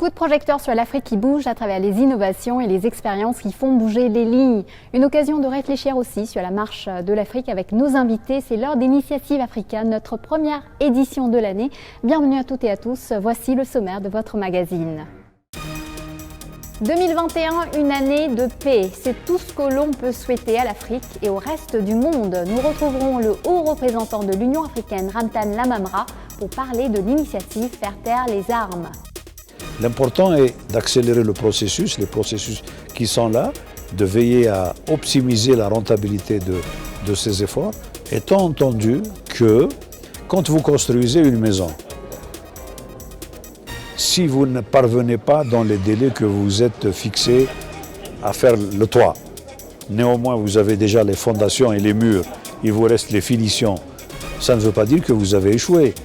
Coup de projecteur sur l'Afrique qui bouge à travers les innovations et les expériences qui font bouger les lignes. Une occasion de réfléchir aussi sur la marche de l'Afrique avec nos invités. C'est l'heure d'Initiative Africa, notre première édition de l'année. Bienvenue à toutes et à tous. Voici le sommaire de votre magazine. 2021, une année de paix. C'est tout ce que l'on peut souhaiter à l'Afrique et au reste du monde. Nous retrouverons le haut représentant de l'Union africaine, Ramtan Lamamra, pour parler de l'initiative Faire taire les armes. L'important est d'accélérer les processus qui sont là, de veiller à optimiser la rentabilité de ces efforts, étant entendu que quand vous construisez une maison, si vous ne parvenez pas dans les délais que vous êtes fixés à faire le toit, néanmoins vous avez déjà les fondations et les murs, il vous reste les finitions, ça ne veut pas dire que vous avez échoué.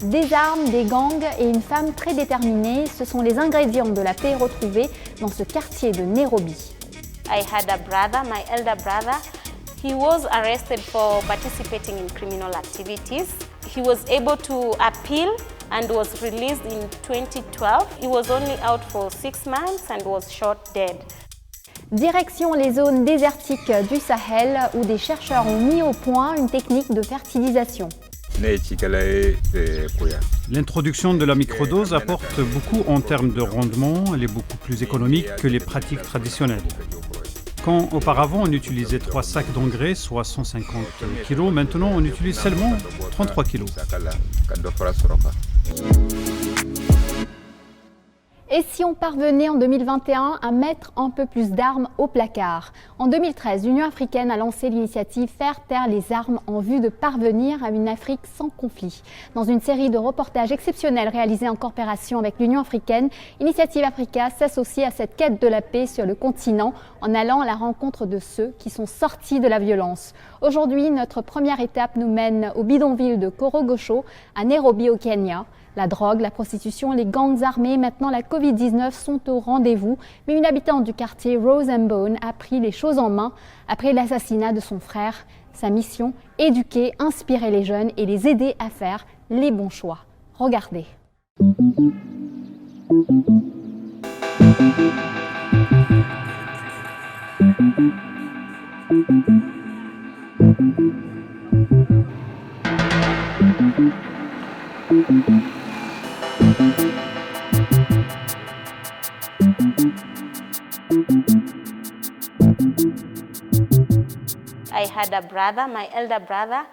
Des armes, des gangs et une femme très déterminée, ce sont les ingrédients de la paix retrouvés dans ce quartier de Nairobi. I had a brother, my elder brother. He was arrested for participating in criminal activities. He was able to appeal and was released in 2012. He was only out for 6 months and was shot dead. Direction les zones désertiques du Sahel où des chercheurs ont mis au point une technique de fertilisation. L'introduction de la microdose apporte beaucoup en termes de rendement. Elle est beaucoup plus économique que les pratiques traditionnelles. Quand auparavant on utilisait 3 sacs d'engrais, soit 150 kg, maintenant on utilise seulement 33 kg. Et si on parvenait en 2021 à mettre un peu plus d'armes au placard? En 2013, l'Union africaine a lancé l'initiative Faire taire les armes en vue de parvenir à une Afrique sans conflit. Dans une série de reportages exceptionnels réalisés en coopération avec l'Union africaine, Initiative Africa s'associe à cette quête de la paix sur le continent en allant à la rencontre de ceux qui sont sortis de la violence. Aujourd'hui, notre première étape nous mène au bidonville de Korogosho, à Nairobi au Kenya. La drogue, la prostitution, les gangs armés, maintenant la Covid-19 sont au rendez-vous. Mais une habitante du quartier, Rose Mbone, a pris les choses en main après l'assassinat de son frère. Sa mission, éduquer, inspirer les jeunes et les aider à faire les bons choix. Regardez. I had a brother, my elder brother.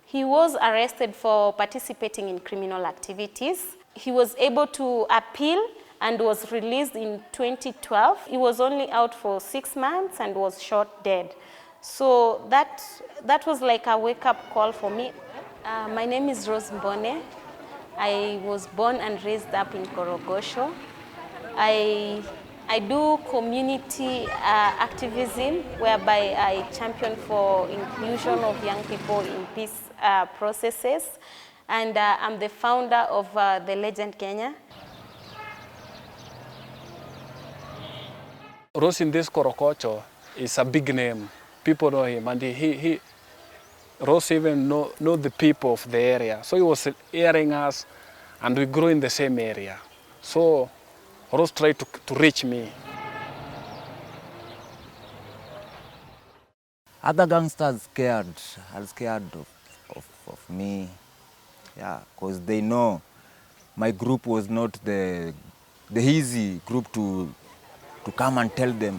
He was arrested for participating in criminal activities. He was able to appeal and was released in 2012. He was only out for 6 months and was shot dead. So that was like a wake-up call for me. My name is Rose Mbone. I was born and raised up in Korogosho. I do community activism whereby I champion for inclusion of young people in peace processes, and I'm the founder of the Legend Kenya. Rose in this Korokocho is a big name. People know him, and Rose even know the people of the area. So he was hearing us, and we grew in the same area. So Rose tried to reach me. Other gangsters are scared of me, yeah, because they know my group was not the easy group to come and tell them,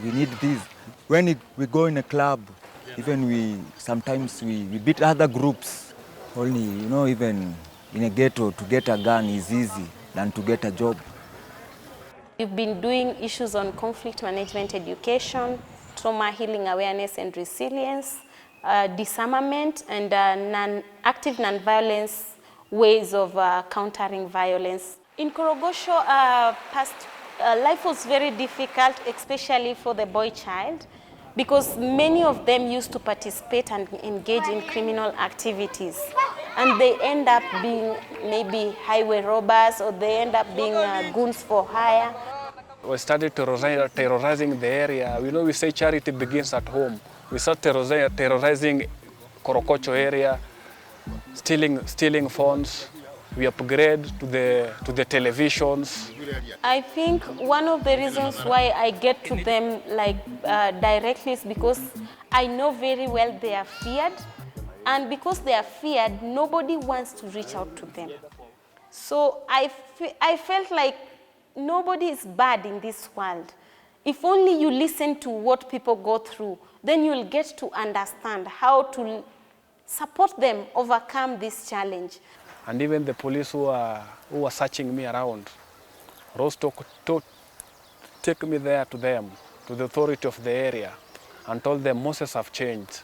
we need this. When we go in a club, even sometimes we beat other groups. Only, even in a ghetto, to get a gun is easy than to get a job. We've been doing issues on conflict management education, trauma healing awareness and resilience, disarmament, and active non-violence ways of countering violence. In Korogosho, life was very difficult, especially for the boy child, because many of them used to participate and engage in criminal activities. And they end up being maybe highway robbers, or they end up being goons for hire. We started terrorizing the area. We say charity begins at home. We started terrorizing Korokocho area, stealing phones, we upgrade to the televisions. I think one of the reasons why I get to them directly is because I know very well they are feared, and because they are feared, nobody wants to reach out to them. So I felt like nobody is bad in this world. If only you listen to what people go through, then you'll get to understand how to support them overcome this challenge. And even the police who were searching me around, Rose take me there to them, to the authority of the area, and told them Moses have changed.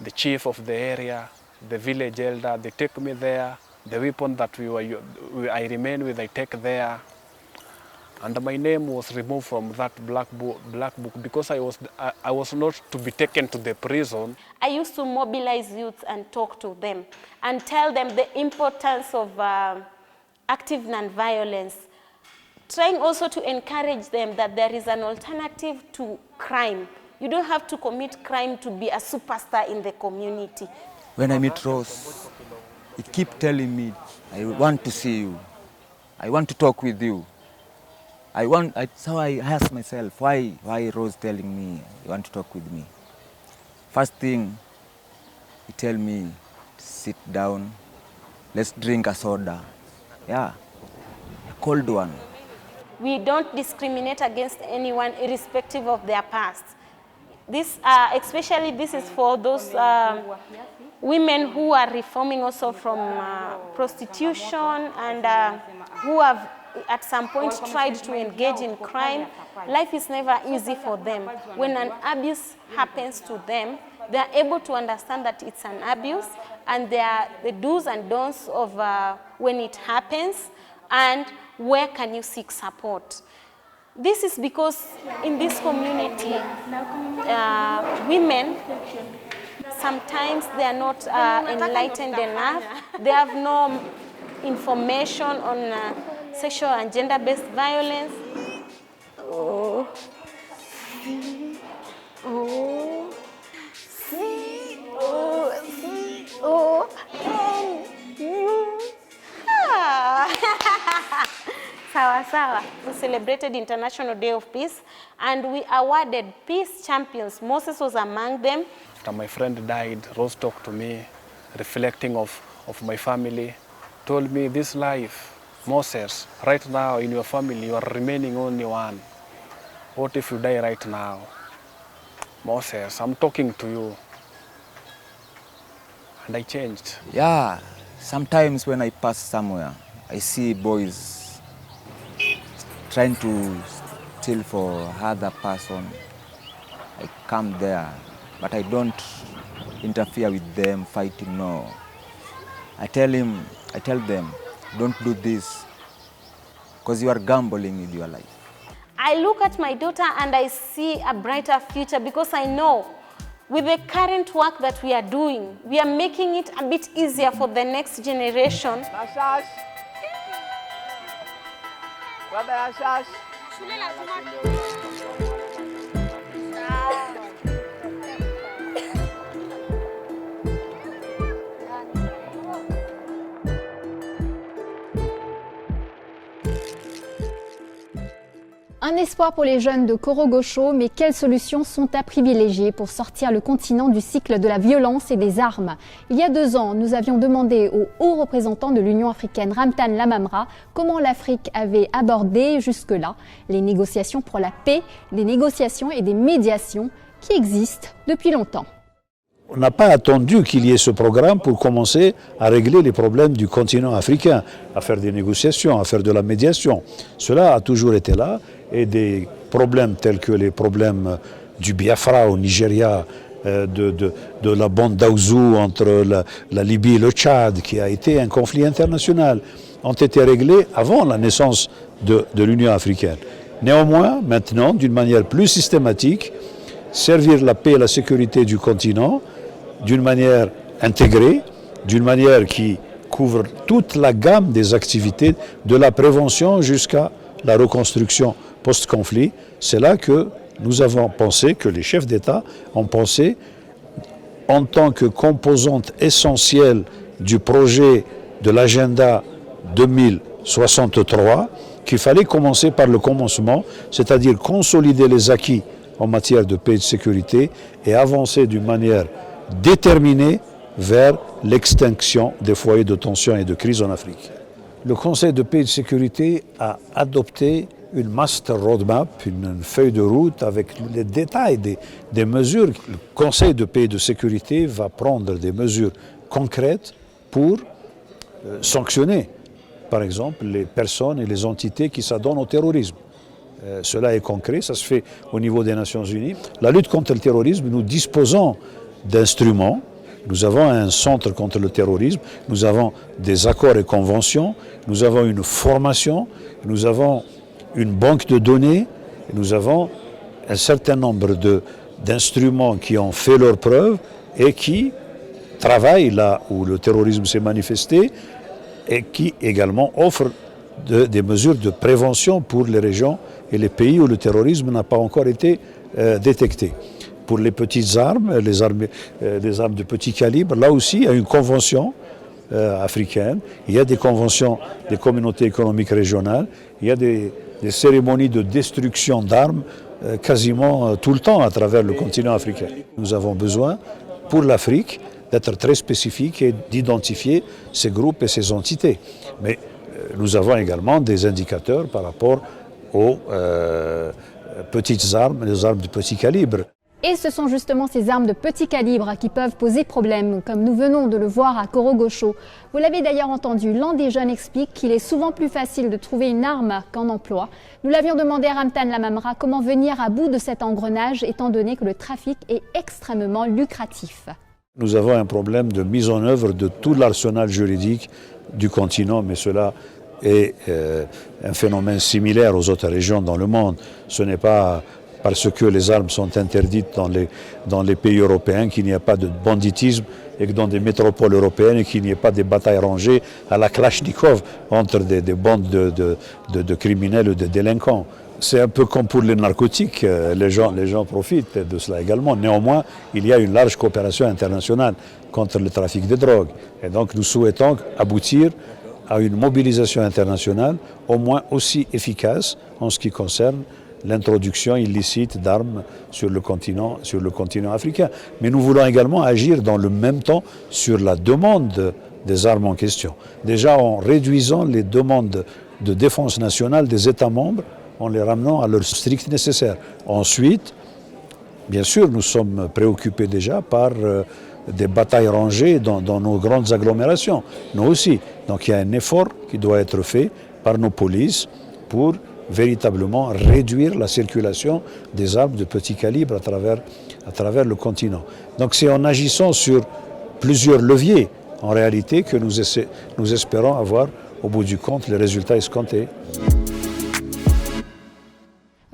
The chief of the area, the village elder, they take me there. The weapon that I remain with, I take there. And my name was removed from that black book because I was not to be taken to the prison. I used to mobilize youth and talk to them and tell them the importance of active non-violence, trying also to encourage them that there is an alternative to crime. You don't have to commit crime to be a superstar in the community. When I meet Rose, he keeps telling me, I want to see you. I want to talk with you. So I ask myself, why Rose telling me you want to talk with me? First thing, he tell me, sit down, let's drink a soda. Yeah, a cold one. We don't discriminate against anyone irrespective of their past. This, especially this is for those women who are reforming also from prostitution and who have at some point tried to engage in crime. Life is never easy for them. When an abuse happens to them, they are able to understand that it's an abuse, and there are the do's and don'ts of when it happens and where can you seek support. This is because in this community, women, sometimes they are not enlightened enough. They have no information on sexual and gender-based violence. Oh. Oh. Oh. Sawa sawa. We celebrated International Day of Peace and we awarded peace champions. Moses was among them. After my friend died, Rose talked to me, reflecting of my family, told me this life, Moses, right now in your family you are remaining only one. What if you die right now? Moses, I'm talking to you. And I changed. Yeah, sometimes when I pass somewhere, I see boys trying to steal for other person. I come there, but I don't interfere with them fighting, no. I tell them, don't do this, because you are gambling with your life. I look at my daughter and I see a brighter future because I know with the current work that we are doing, we are making it a bit easier for the next generation. Un espoir pour les jeunes de Korogocho, mais quelles solutions sont à privilégier pour sortir le continent du cycle de la violence et des armes? Il y a 2 ans, nous avions demandé au haut représentant de l'Union africaine, Ramtan Lamamra, comment l'Afrique avait abordé jusque-là les négociations pour la paix, des négociations et des médiations qui existent depuis longtemps. On n'a pas attendu qu'il y ait ce programme pour commencer à régler les problèmes du continent africain, à faire des négociations, à faire de la médiation. Cela a toujours été là et des problèmes tels que les problèmes du Biafra au Nigeria, de la bande d'Aouzou entre la Libye et le Tchad, qui a été un conflit international, ont été réglés avant la naissance de l'Union africaine. Néanmoins, maintenant, d'une manière plus systématique, servir la paix et la sécurité du continent d'une manière intégrée, d'une manière qui couvre toute la gamme des activités, de la prévention jusqu'à la reconstruction post-conflit. C'est là que nous avons pensé, que les chefs d'État ont pensé, en tant que composante essentielle du projet de l'agenda 2063 qu'il fallait commencer par le commencement, c'est-à-dire consolider les acquis en matière de paix et de sécurité et avancer d'une manière déterminée vers l'extinction des foyers de tension et de crise en Afrique. Le Conseil de paix et de sécurité a adopté une master roadmap, une feuille de route avec les détails des mesures. Le Conseil de paix et de sécurité va prendre des mesures concrètes pour sanctionner, par exemple, les personnes et les entités qui s'adonnent au terrorisme. Cela est concret, ça se fait au niveau des Nations Unies. La lutte contre le terrorisme, nous disposons d'instruments. Nous avons un centre contre le terrorisme, nous avons des accords et conventions, nous avons une formation, nous avons une banque de données, nous avons un certain nombre d'instruments qui ont fait leurs preuves et qui travaillent là où le terrorisme s'est manifesté et qui également offrent des mesures de prévention pour les régions et les pays où le terrorisme n'a pas encore été détecté. Pour les petites armes, les armes de petit calibre, là aussi il y a une convention africaine, il y a des conventions des communautés économiques régionales, il y a des cérémonies de destruction d'armes quasiment tout le temps à travers le continent africain. Nous avons besoin, pour l'Afrique, d'être très spécifiques et d'identifier ces groupes et ces entités. Mais nous avons également des indicateurs par rapport aux petites armes, les armes de petit calibre. Et ce sont justement ces armes de petit calibre qui peuvent poser problème, comme nous venons de le voir à Korogocho. Vous l'avez d'ailleurs entendu, l'un des jeunes explique qu'il est souvent plus facile de trouver une arme qu'un emploi. Nous l'avions demandé à Ramtan Lamamra comment venir à bout de cet engrenage, étant donné que le trafic est extrêmement lucratif. Nous avons un problème de mise en œuvre de tout l'arsenal juridique du continent, mais cela est un phénomène similaire aux autres régions dans le monde. Ce n'est pas parce que les armes sont interdites dans les pays européens qu'il n'y a pas de banditisme et que dans des métropoles européennes qu'il n'y ait pas des batailles rangées à la Kalachnikov entre des bandes de criminels ou de délinquants. C'est un peu comme pour les narcotiques, les gens profitent de cela également. Néanmoins, il y a une large coopération internationale contre le trafic de drogue. Et donc nous souhaitons aboutir à une mobilisation internationale au moins aussi efficace en ce qui concerne l'introduction illicite d'armes sur le continent africain. Mais nous voulons également agir dans le même temps sur la demande des armes en question. Déjà en réduisant les demandes de défense nationale des États membres, en les ramenant à leur strict nécessaire. Ensuite, bien sûr, nous sommes préoccupés déjà par des batailles rangées dans nos grandes agglomérations. Nous aussi. Donc il y a un effort qui doit être fait par nos polices pour véritablement réduire la circulation des armes de petit calibre à travers le continent. Donc c'est en agissant sur plusieurs leviers, en réalité, que nous espérons avoir, au bout du compte, les résultats escomptés.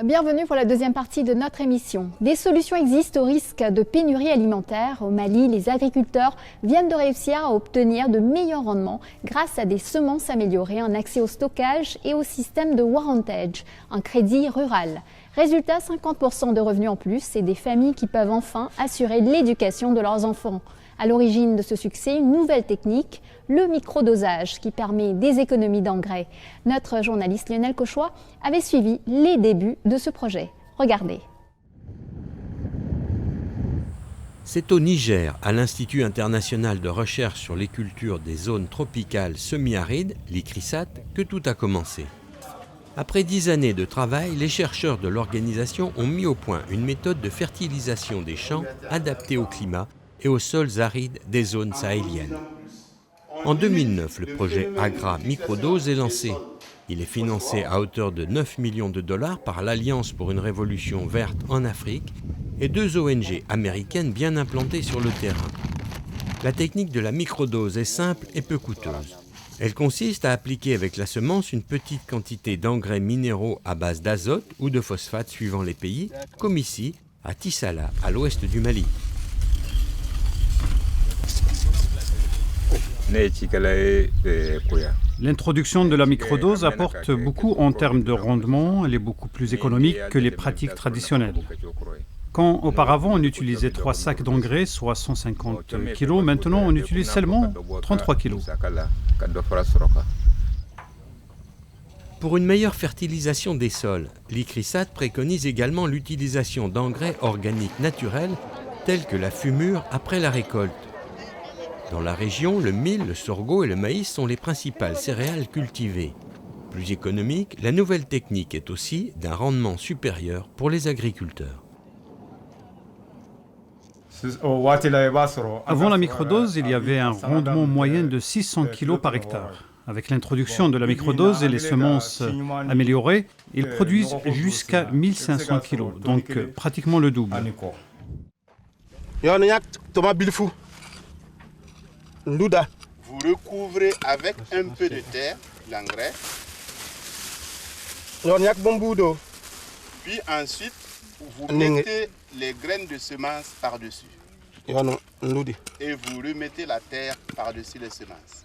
Bienvenue pour la deuxième partie de notre émission. Des solutions existent au risque de pénurie alimentaire. Au Mali, les agriculteurs viennent de réussir à obtenir de meilleurs rendements grâce à des semences améliorées, un accès au stockage et au système de Warrantage, un crédit rural. Résultat, 50% de revenus en plus et des familles qui peuvent enfin assurer l'éducation de leurs enfants. À l'origine de ce succès, une nouvelle technique, le microdosage, qui permet des économies d'engrais. Notre journaliste Lionel Cauchois avait suivi les débuts de ce projet. Regardez. C'est au Niger, à l'Institut international de recherche sur les cultures des zones tropicales semi-arides, l'ICRISAT, que tout a commencé. Après 10 années de travail, les chercheurs de l'organisation ont mis au point une méthode de fertilisation des champs adaptée au climat et aux sols arides des zones sahéliennes. En 2009, le projet Agra Microdose est lancé. Il est financé à hauteur de 9 millions de dollars par l'Alliance pour une révolution verte en Afrique et 2 ONG américaines bien implantées sur le terrain. La technique de la microdose est simple et peu coûteuse. Elle consiste à appliquer avec la semence une petite quantité d'engrais minéraux à base d'azote ou de phosphate suivant les pays, comme ici, à Tissala, à l'ouest du Mali. L'introduction de la microdose apporte beaucoup en termes de rendement, elle est beaucoup plus économique que les pratiques traditionnelles. Quand auparavant on utilisait 3 sacs d'engrais, soit 150 kg, maintenant on utilise seulement 33 kg. Pour une meilleure fertilisation des sols, l'ICRISAT préconise également l'utilisation d'engrais organiques naturels tels que la fumure après la récolte. Dans la région, le mil, le sorgho et le maïs sont les principales céréales cultivées. Plus économique, la nouvelle technique est aussi d'un rendement supérieur pour les agriculteurs. Avant la microdose, il y avait un rendement moyen de 600 kg par hectare. Avec l'introduction de la microdose et les semences améliorées, ils produisent jusqu'à 1500 kg, donc pratiquement le double. Vous recouvrez avec un peu de terre, l'engrais. Puis ensuite, vous mettez les graines de semences par-dessus. Et vous remettez la terre par-dessus les semences.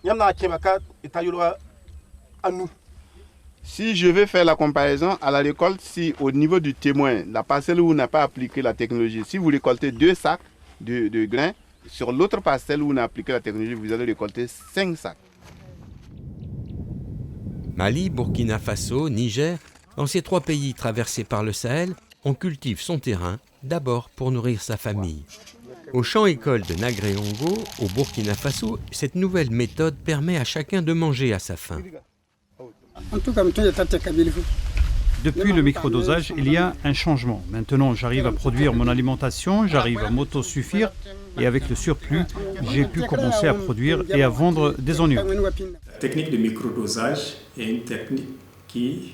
Si je vais faire la comparaison à la récolte, si au niveau du témoin, la parcelle où on n'a pas appliqué la technologie, si vous récoltez 2 sacs de grains, sur l'autre parcelle où on a appliqué la technologie, vous allez récolter 5 sacs. Mali, Burkina Faso, Niger, dans ces 3 pays traversés par le Sahel, on cultive son terrain d'abord pour nourrir sa famille. Au champ-école de Nagré-Ongo, au Burkina Faso, cette nouvelle méthode permet à chacun de manger à sa faim. Depuis le microdosage, il y a un changement. Maintenant, j'arrive à produire mon alimentation, j'arrive à m'autosuffire et avec le surplus, j'ai pu commencer à produire et à vendre des oignons. La technique de microdosage est une technique qui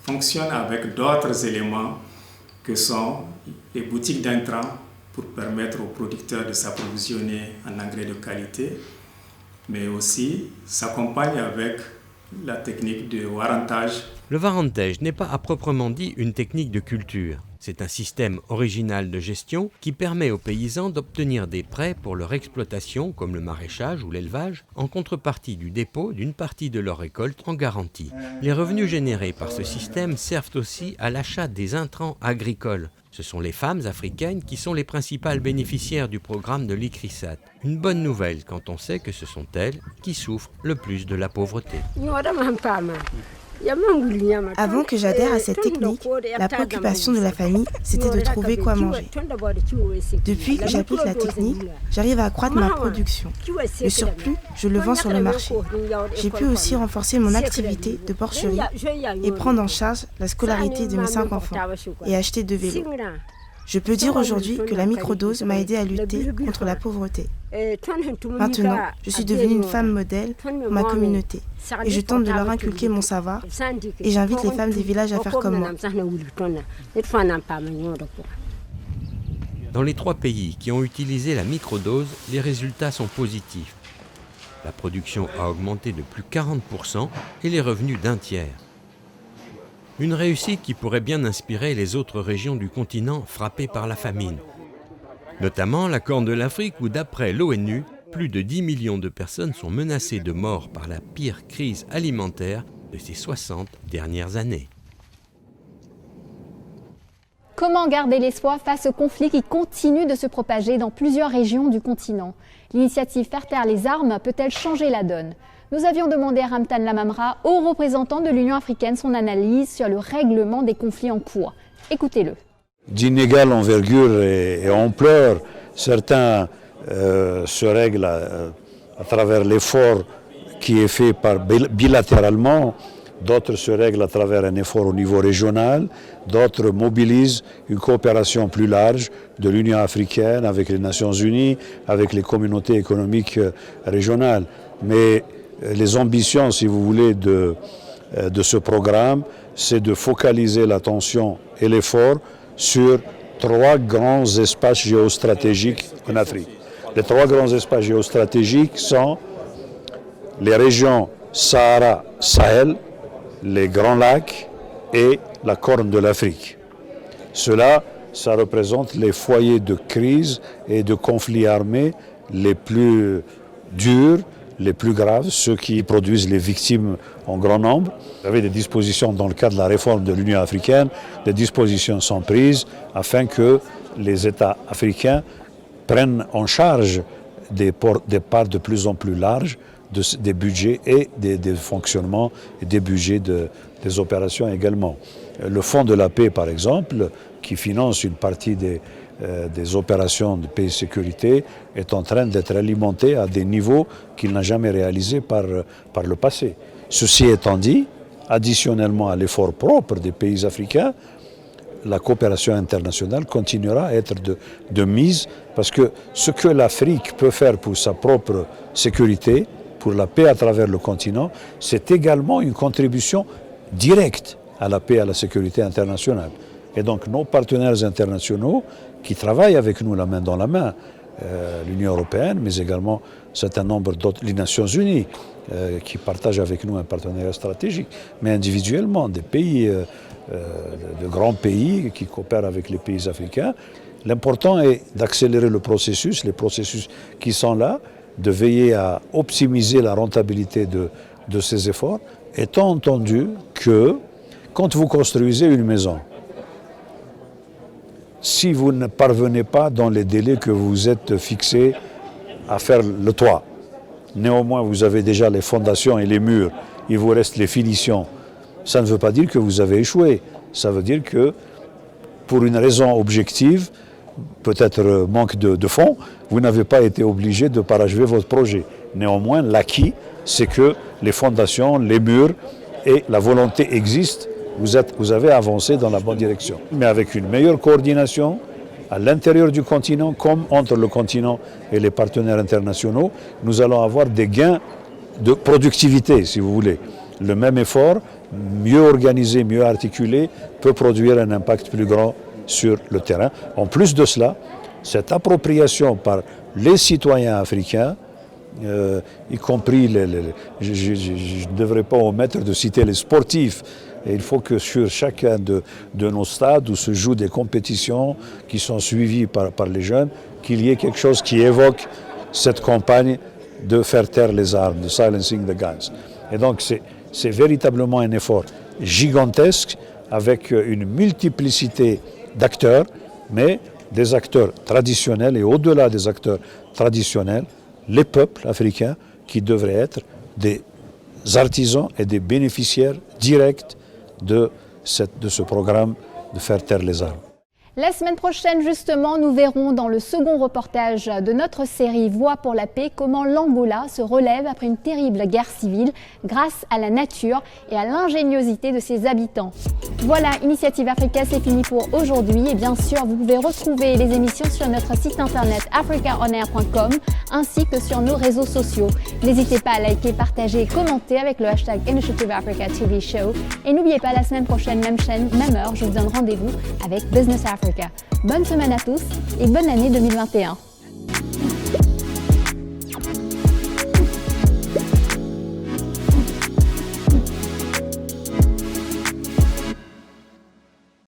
fonctionne avec d'autres éléments que sont les boutiques d'intrants pour permettre aux producteurs de s'approvisionner en engrais de qualité, mais aussi s'accompagne avec la technique de warrantage. Le warrantage n'est pas à proprement dit une technique de culture. C'est un système original de gestion qui permet aux paysans d'obtenir des prêts pour leur exploitation, comme le maraîchage ou l'élevage, en contrepartie du dépôt d'une partie de leur récolte en garantie. Les revenus générés par ce système servent aussi à l'achat des intrants agricoles. Ce sont les femmes africaines qui sont les principales bénéficiaires du programme de l'ICRISAT. Une bonne nouvelle quand on sait que ce sont elles qui souffrent le plus de la pauvreté. Avant que j'adhère à cette technique, la préoccupation de la famille, c'était de trouver quoi manger. Depuis que j'applique la technique, j'arrive à accroître ma production. Le surplus, je le vends sur le marché. J'ai pu aussi renforcer mon activité de porcherie et prendre en charge la scolarité de mes 5 enfants et acheter 2 vélos. Je peux dire aujourd'hui que la microdose m'a aidé à lutter contre la pauvreté. Maintenant, je suis devenue une femme modèle pour ma communauté et je tente de leur inculquer mon savoir et j'invite les femmes des villages à faire comme moi. Dans les 3 pays qui ont utilisé la microdose, les résultats sont positifs. La production a augmenté de plus 40% et les revenus d'1 tiers. Une réussite qui pourrait bien inspirer les autres régions du continent frappées par la famine. Notamment la Corne de l'Afrique où, d'après l'ONU, plus de 10 millions de personnes sont menacées de mort par la pire crise alimentaire de ces 60 dernières années. Comment garder l'espoir face au conflit qui continue de se propager dans plusieurs régions du continent? L'initiative Faire taire les armes peut-elle changer la donne? Nous avions demandé à Ramtan Lamamra, haut représentant de l'Union africaine, son analyse sur le règlement des conflits en cours. Écoutez-le. D'inégale envergure et ampleur, certains se règlent à travers l'effort qui est fait bilatéralement, d'autres se règlent à travers un effort au niveau régional, d'autres mobilisent une coopération plus large de l'Union africaine avec les Nations unies, avec les communautés économiques régionales. Mais les ambitions, si vous voulez, de ce programme, c'est de focaliser l'attention et l'effort sur 3 grands espaces géostratégiques en Afrique. Les 3 grands espaces géostratégiques sont les régions Sahara-Sahel, les Grands Lacs et la Corne de l'Afrique. Cela, ça représente les foyers de crise et de conflits armés les plus durs, les plus graves, ceux qui produisent les victimes en grand nombre. Il y avait des dispositions dans le cadre de la réforme de l'Union africaine, des dispositions sont prises afin que les États africains prennent en charge des parts de plus en plus larges des budgets et des fonctionnements et des budgets des opérations également. Le Fonds de la paix, par exemple, qui finance une partie des opérations de paix et sécurité, est en train d'être alimenté à des niveaux qu'il n'a jamais réalisés par le passé. Ceci étant dit, additionnellement à l'effort propre des pays africains, la coopération internationale continuera à être de mise, parce que ce que l'Afrique peut faire pour sa propre sécurité, pour la paix à travers le continent, c'est également une contribution directe à la paix et à la sécurité internationale. Et donc nos partenaires internationaux qui travaillent avec nous la main dans la main, l'Union européenne, mais également un certain nombre d'autres, les Nations Unies, qui partagent avec nous un partenariat stratégique, mais individuellement, des pays, de grands pays qui coopèrent avec les pays africains. L'important est d'accélérer le processus, les processus qui sont là, de veiller à optimiser la rentabilité de ces efforts, étant entendu que quand vous construisez une maison, si vous ne parvenez pas dans les délais que vous êtes fixés à faire le toit, néanmoins vous avez déjà les fondations et les murs, il vous reste les finitions, ça ne veut pas dire que vous avez échoué, ça veut dire que pour une raison objective, peut-être manque de fonds, vous n'avez pas été obligé de parachever votre projet. Néanmoins, l'acquis, c'est que les fondations, les murs et la volonté existent, vous avez avancé dans la bonne direction. Mais avec une meilleure coordination à l'intérieur du continent, comme entre le continent et les partenaires internationaux, nous allons avoir des gains de productivité, si vous voulez. Le même effort, mieux organisé, mieux articulé, peut produire un impact plus grand sur le terrain. En plus de cela, cette appropriation par les citoyens africains, y compris je ne devrais pas omettre de citer les sportifs, et il faut que sur chacun de nos stades où se jouent des compétitions qui sont suivies par les jeunes, qu'il y ait quelque chose qui évoque cette campagne de faire taire les armes, de silencing the guns. Et donc c'est véritablement un effort gigantesque avec une multiplicité d'acteurs, mais des acteurs traditionnels et au-delà des acteurs traditionnels, les peuples africains qui devraient être des artisans et des bénéficiaires directs de ce programme de faire taire les armes. La semaine prochaine, justement, nous verrons dans le second reportage de notre série Voix pour la paix comment l'Angola se relève après une terrible guerre civile grâce à la nature et à l'ingéniosité de ses habitants. Voilà, Initiative Africa, c'est fini pour aujourd'hui. Et bien sûr, vous pouvez retrouver les émissions sur notre site internet africaonair.com ainsi que sur nos réseaux sociaux. N'hésitez pas à liker, partager et commenter avec le hashtag Initiative Africa TV Show. Et n'oubliez pas, la semaine prochaine, même chaîne, même heure, je vous donne rendez-vous avec Business Africa. Bonne semaine à tous et bonne année 2021.